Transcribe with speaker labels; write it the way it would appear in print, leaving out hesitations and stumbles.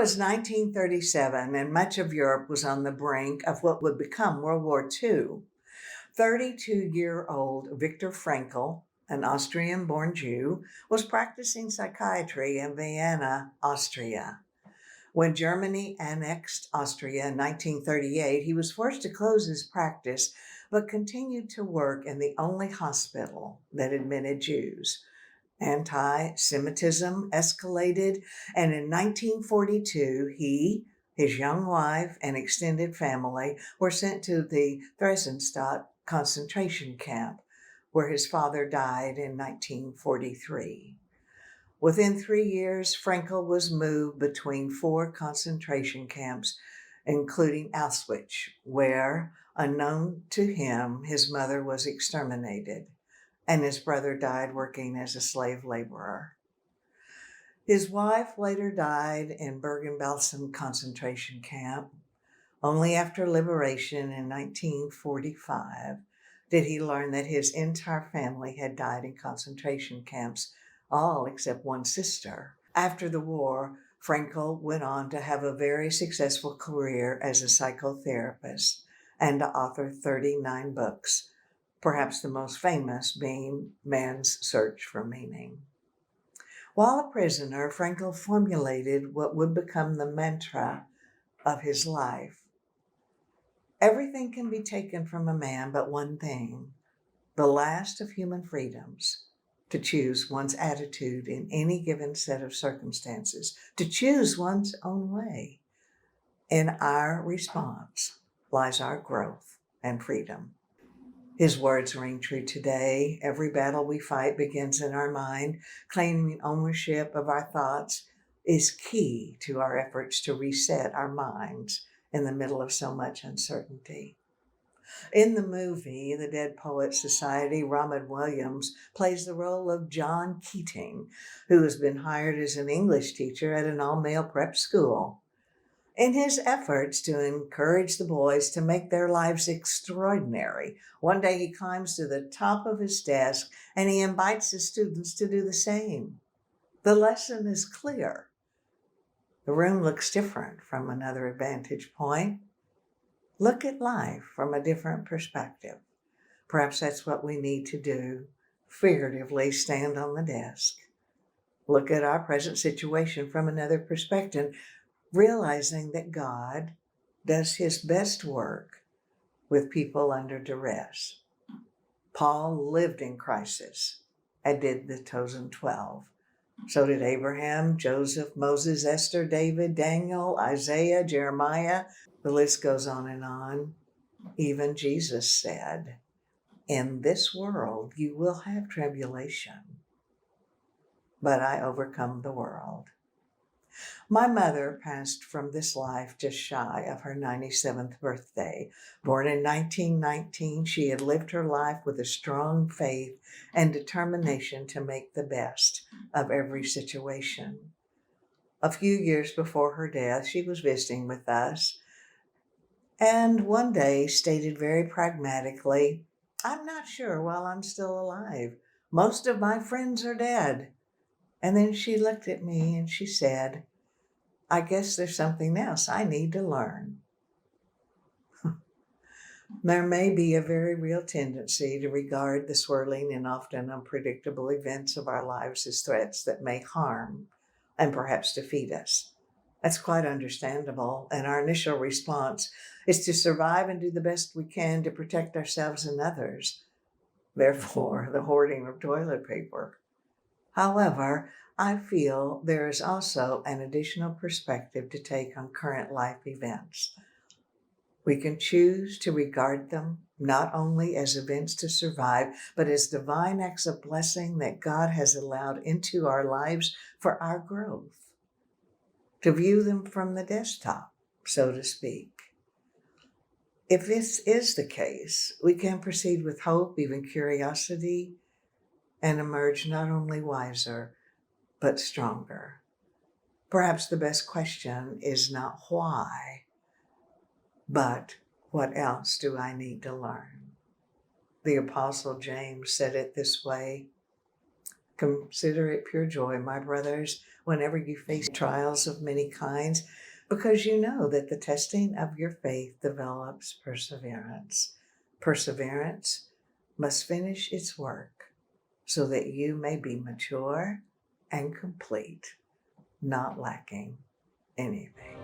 Speaker 1: was 1937, and much of Europe was on the brink of what would become World War II. 32-year-old Viktor Frankl, an Austrian born Jew, was practicing psychiatry in Vienna, Austria. When Germany annexed Austria in 1938, he was forced to close his practice, but continued to work in the only hospital that admitted Jews. Anti-Semitism escalated, and in 1942, he, his young wife, and extended family were sent to the Theresienstadt concentration camp, where his father died in 1943. Within 3 years, Frankl was moved between 4 concentration camps, including Auschwitz, where, unknown to him, his mother was exterminated, and his brother died working as a slave laborer. His wife later died in Bergen-Belsen concentration camp. Only after liberation in 1945 did he learn that his entire family had died in concentration camps, all except one sister. After the war, Frankl went on to have a very successful career as a psychotherapist and to author 39 books, perhaps the most famous being Man's Search for Meaning. While a prisoner, Frankl formulated what would become the mantra of his life. Everything can be taken from a man but one thing, the last of human freedoms, to choose one's attitude in any given set of circumstances, to choose one's own way. In our response lies our growth and freedom. His words ring true today. Every battle we fight begins in our mind. Claiming ownership of our thoughts is key to our efforts to reset our minds in the middle of so much uncertainty. In the movie The Dead Poets Society, Robin Williams plays the role of John Keating, who has been hired as an English teacher at an all-male prep school. In his efforts to encourage the boys to make their lives extraordinary, one day he climbs to the top of his desk and he invites his students to do the same. The lesson is clear. The room looks different from another vantage point. Look at life from a different perspective. Perhaps that's what we need to do. Figuratively stand on the desk. Look at our present situation from another perspective, realizing that God does his best work with people under duress. Paul lived in crisis and did the chosen 12. So did Abraham, Joseph, Moses, Esther, David, Daniel, Isaiah, Jeremiah. The list goes on and on. Even Jesus said, "In this world you will have tribulation, but I overcome the world." My mother passed from this life just shy of her 97th birthday. Born in 1919, she had lived her life with a strong faith and determination to make the best of every situation. A few years before her death, she was visiting with us, and one day stated very pragmatically, "I'm not sure while I'm still alive. Most of my friends are dead." And then she looked at me and she said, "I guess there's something else I need to learn." There may be a very real tendency to regard the swirling and often unpredictable events of our lives as threats that may harm and perhaps defeat us. That's quite understandable, and our initial response is to survive and do the best we can to protect ourselves and others. Therefore, the hoarding of toilet paper. However, I feel there is also an additional perspective to take on current life events. We can choose to regard them not only as events to survive, but as divine acts of blessing that God has allowed into our lives for our growth. To view them from the desktop, so to speak. If this is the case, we can proceed with hope, even curiosity, and emerge not only wiser, but stronger. Perhaps the best question is not why, but what else do I need to learn? The Apostle James said it this way, Consider it pure joy, my brothers, whenever you face trials of many kinds, because you know that the testing of your faith develops perseverance. Perseverance must finish its work so that you may be mature and complete, not lacking anything.